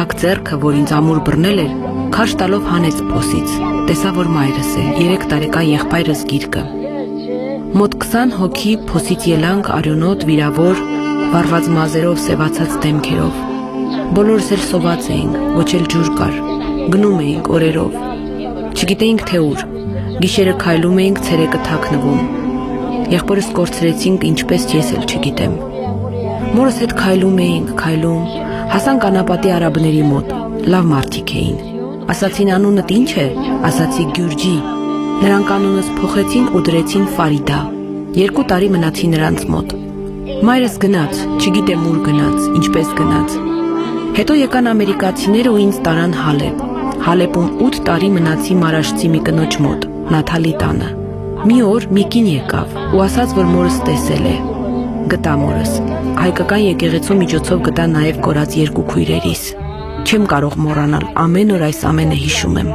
Ձեռքը, որ ինձ ամուր բռնել էր, քարշ տալով հանեց փոսից, տեսա, որ մայրս է, 3 տարեկան եղբայրս գիրկը։ Մոտ 20 հոգի փոսից ելանք արյունոտ, վիրավոր, վառված մազերով, սևացած դեմքերով։ Բոլորս էլ սոված էինք, ոչ էլ ջուր կար, գնում էինք օրերով, չգիտեինք թե ուր, գիշերը քայլում էինք, ցերեկը թաքնվում։ Եղբորս կորցրեցինք, ինչպես ես էլ չգիտեմ։ Մորս հետ քայլում էինք, քայլում, հասանք անապատի արաբների մոտ, լավ մարդիկ էին։ Ասացին անունդ ինչ է, ասացի Գյուրջի, նրանք անունս փոխեցին ու դրեցին Ֆարիդա, 2 տարի մնացի նրանց մոտ։ Մայրս գնաց, չգիտեմ ուր գնաց, ինչպես գնաց։ Հետո եկան ամերիկացիները ու ինձ տարան Հալեբ։ Հալեբում 8 տարի մնացի մարաշցի մի կնոջ մոտ, Նաթալի տանը։ Մի օր մի կին եկավ ու ասաց, որ մորս տեսել է։ Գտա մորս, հայկական եկեղեցու միջոցով գտա նաև կորած 2 քույրերիս։ Չեմ կարող մոռանալ, ամեն օր այս ամենը հիշում եմ։